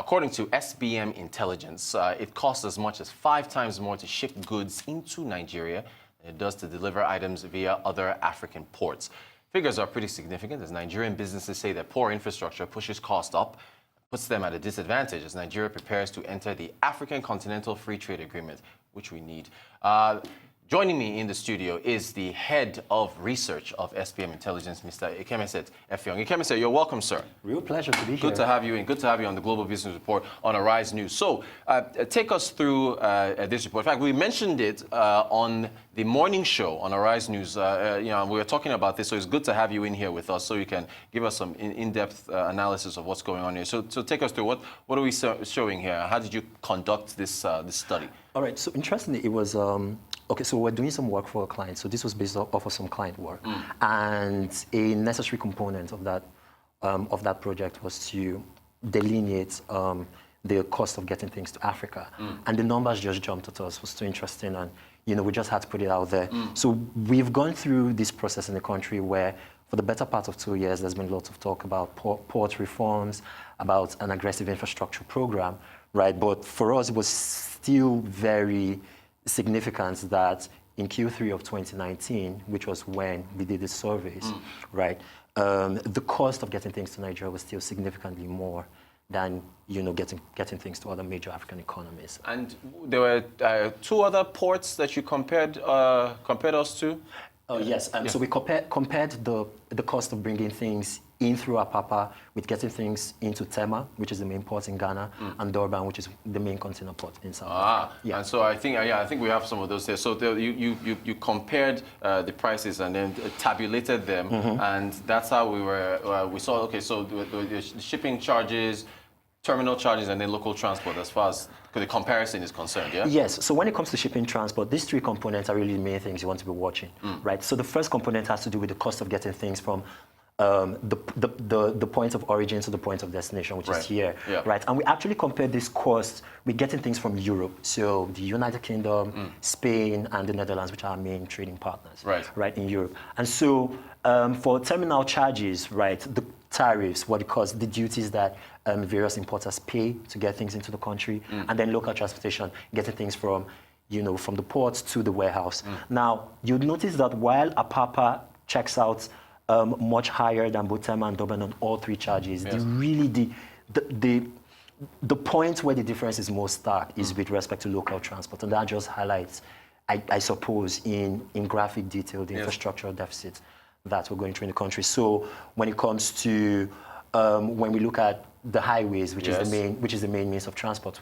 According to SBM Intelligence, it costs as much as 5 times more to ship goods into Nigeria than it does to deliver items via other African ports. Figures are pretty significant as Nigerian businesses say that poor infrastructure pushes costs up, puts them at a disadvantage as Nigeria prepares to enter the African Continental Free Trade Agreement, which we need. Joining me in the studio is the head of research of SBM Intelligence, Mr. Ikemesit Effiong. Ikemesit, you're welcome, sir. Real pleasure to be here. Good to have you in. Good to have you on the Global Business Report on Arise News. So, take us through this report. In fact, we mentioned it on the morning show on Arise News. We were talking about this, so it's good to have you in here with us so you can give us some in-depth analysis of what's going on here. So take us through what are we showing here? How did you conduct this this study? All right. So interestingly, it was okay. So we're doing some work for a client. So this was based off of some client work, and a necessary component of that project was to delineate the cost of getting things to Africa, and the numbers just jumped at us. It was too interesting, and we just had to put it out there. So we've gone through this process in the country where, for the better part of 2 years, there's been lots of talk about port reforms, about an aggressive infrastructure program, right? But for us, it was still very significant that in Q3 of 2019, which was when we did the surveys, right, the cost of getting things to Nigeria was still significantly more than getting things to other major African economies. And there were 2 other ports that you compared us to? Oh, yes. So we compared the cost of bringing things in through Apapa with getting things into Tema, which is the main port in Ghana, and Durban, which is the main container port in South Africa. Yeah. And so I think we have some of those there. So you compared the prices and then tabulated them, and that's how we saw. Okay, so the shipping charges, terminal charges, and then local transport as far as the comparison is concerned, yeah? Yes. So when it comes to shipping transport, these 3 components are really the main things you want to be watching, right? So the first component has to do with the cost of getting things from the point of origin to the point of destination, which is here, right? And we actually compared this cost with getting things from Europe, so the United Kingdom, Spain, and the Netherlands, which are our main trading partners, right, in Europe. And so for terminal charges, right, the tariffs, what it costs, the duties that various importers pay to get things into the country, and then local transportation, getting things from, from the ports to the warehouse. Now, you'd notice that while Apapa checks out much higher than both Tema and Durban on all 3 charges, the point where the difference is most stark is with respect to local transport, and that just highlights, I suppose, in graphic detail, the infrastructural deficit that we're going through in the country. So when it comes to when we look at the highways, which is the main means of transport,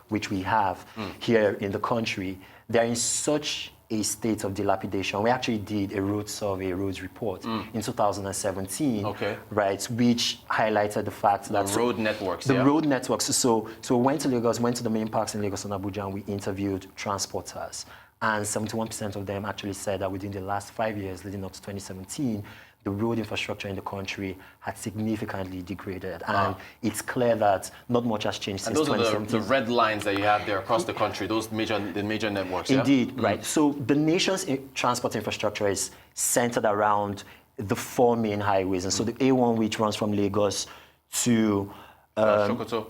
which we have here in the country, they're in such a state of dilapidation. We actually did a road survey, a roads report in 2017, right, which highlighted the fact that the road networks. The road networks. So we went to Lagos, went to the main parks in Lagos and Abuja, and we interviewed transporters. And 71% of them actually said that within the last 5 years, leading up to 2017, the road infrastructure in the country had significantly degraded. And it's clear that not much has changed since 2017. And those are the red lines that you have there across the country, the major networks, Indeed, right. So the nation's transport infrastructure is centered around the 4 main highways. And so the A1, which runs from Lagos to Sokoto.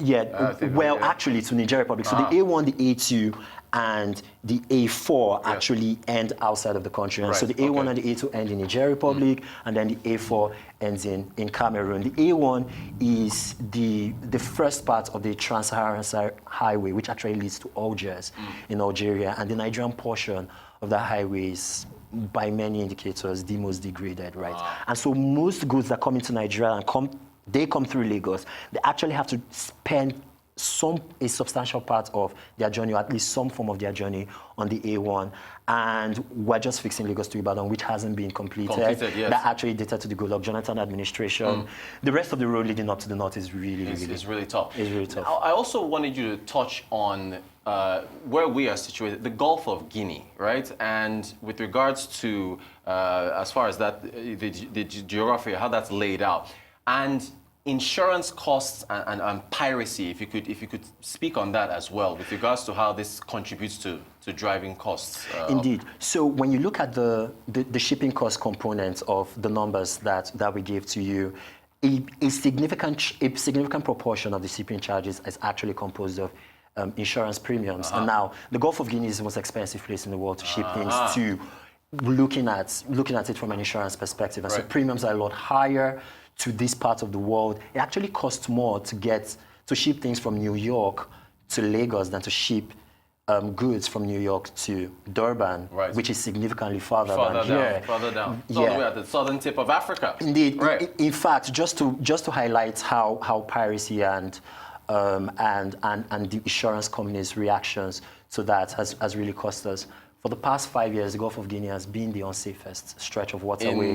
Actually to Nigeria Republic. So the A1, the A2, and the A4 actually end outside of the country. And so the A1 and the A2 end in Nigeria Republic, and then the A4 ends in Cameroon. The A1 is the first part of the Trans-Saharan Highway, which actually leads to Algiers in Algeria. And the Nigerian portion of the highway is, by many indicators, the most degraded, right? And so most goods that come into Nigeria and come through Lagos, they actually have to spend a substantial part of their journey, or at least some form of their journey, on the A1. And we're just fixing Lagos to Ibadan, which hasn't been completed. That actually dated to the Goodluck Jonathan administration. The rest of the road leading up to the north is really tough. It's really tough. I also wanted you to touch on where we are situated, the Gulf of Guinea, right? And with regards to, as far as that, the geography, how that's laid out. And insurance costs and piracy, if you could speak on that as well, with regards to how this contributes to driving costs. Indeed. So when you look at the shipping cost component of the numbers that we gave to you, a significant proportion of the shipping charges is actually composed of insurance premiums. And now, the Gulf of Guinea is the most expensive place in the world to ship things to. Looking at it from an insurance perspective, and so premiums are a lot higher to this part of the world. It actually costs more to ship things from New York to Lagos than to ship goods from New York to Durban, which is significantly farther than here. Further down. It's all the way at the southern tip of Africa. Indeed. In fact, just to highlight how piracy and the insurance companies' reactions to that has really cost us. For the past 5 years, the Gulf of Guinea has been the unsafest stretch of waterway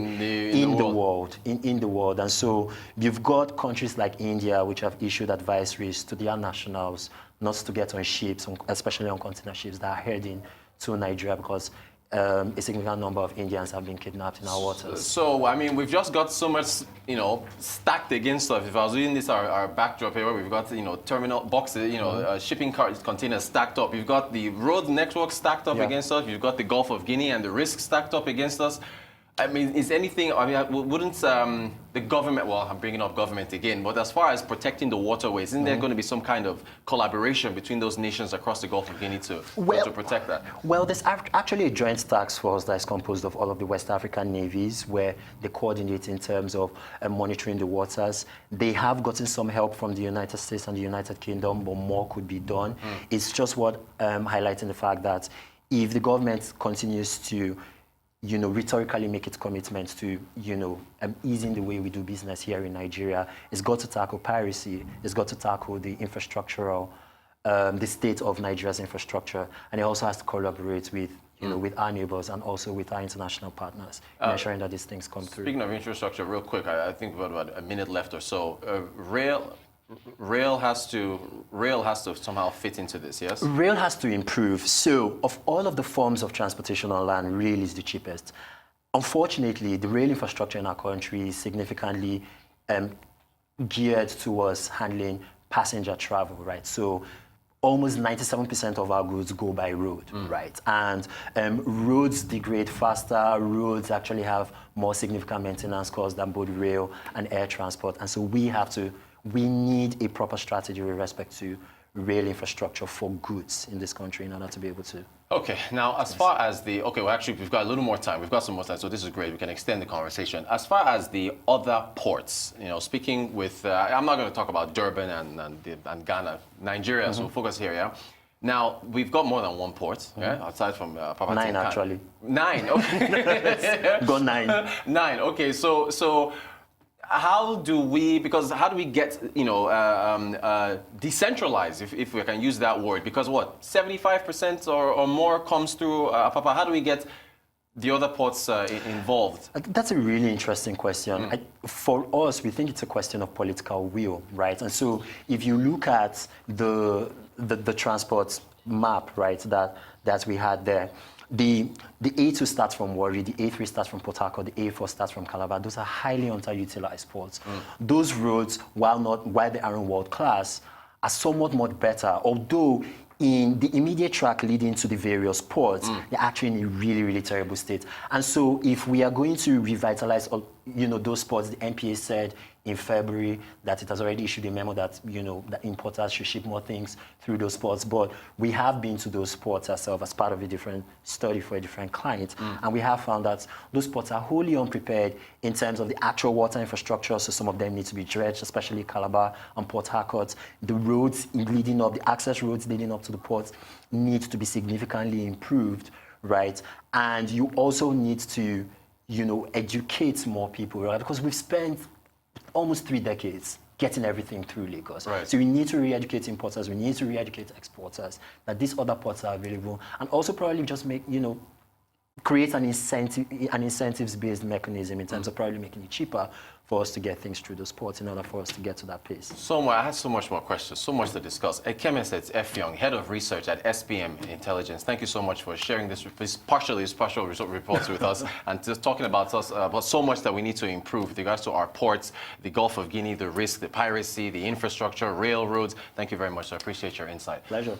in the world. And so you've got countries like India, which have issued advisories to their nationals not to get on ships, especially on container ships that are heading to Nigeria, because a significant number of Indians have been kidnapped in our waters. So, I mean, we've just got so much, stacked against us. If I was using this, our backdrop here, we've got, terminal boxes, shipping containers stacked up. You've got the road network stacked up against us. You've got the Gulf of Guinea and the risk stacked up against us. I mean, is anything, wouldn't the government, well, I'm bringing up government again, but as far as protecting the waterways, isn't there going to be some kind of collaboration between those nations across the Gulf of Guinea to protect that? Well, there's actually a joint task force that is composed of all of the West African navies, where they coordinate in terms of monitoring the waters. They have gotten some help from the United States and the United Kingdom, but more could be done. It's just what highlighting the fact that if the government continues to rhetorically make its commitments to, easing the way we do business here in Nigeria, it's got to tackle piracy, it's got to tackle the infrastructural, the state of Nigeria's infrastructure, and it also has to collaborate with, with our neighbors and also with our international partners, in ensuring that these things come through. Speaking of infrastructure, real quick, I think we've got about a minute left or so. Rail has to somehow fit into this, yes? Rail has to improve. So, of all of the forms of transportation on land, rail is the cheapest. Unfortunately, the rail infrastructure in our country is significantly geared towards handling passenger travel, right? So, almost 97% of our goods go by road, right? And roads degrade faster. Roads actually have more significant maintenance costs than both rail and air transport. And so we need a proper strategy with respect to rail infrastructure for goods in this country in order to be able to. Okay, now as far as we've got a little more time. We've got some more time, so this is great. We can extend the conversation. As far as the other ports, speaking with, I'm not going to talk about Durban and Ghana, Nigeria, so we'll focus here, yeah? Now, we've got more than one port, yeah? Aside from Papa 9, actually. 9, okay. Got 9. 9, okay, so how do we get, decentralized, if we can use that word? Because 75% or more comes through Papa. How do we get the other ports involved? That's a really interesting question. For us, we think it's a question of political will, right? And so if you look at the transport map, right, that we had there, the A2 starts from Warri, the A3 starts from Port Harcourt, the A4 starts from Calabar. Those are highly underutilized ports. Those roads, while they aren't world class, are somewhat more better, although in the immediate track leading to the various ports, they're actually in a really, really terrible state. And so if we are going to revitalize those ports, the NPA said in February that it has already issued a memo that, that importers should ship more things through those ports. But we have been to those ports ourselves as part of a different study for a different client. And we have found that those ports are wholly unprepared in terms of the actual water infrastructure. So some of them need to be dredged, especially Calabar and Port Harcourt. The roads leading up, the access roads leading up to the ports need to be significantly improved, right? And you also need to, educate more people, right? Because we've spent almost 3 decades getting everything through Lagos. Right. So we need to re-educate importers, we need to re-educate exporters, that these other ports are available, and also probably just make, create an incentives-based mechanism in terms of probably making it cheaper for us to get things through those ports in order for us to get to that pace. I had so much more questions, so much to discuss. Ikemesit Effiong, Head of Research at SBM Intelligence. Thank you so much for sharing this partial reports with us and just talking about so much that we need to improve with regards to our ports, the Gulf of Guinea, the risk, the piracy, the infrastructure, railroads. Thank you very much. I appreciate your insight. Pleasure.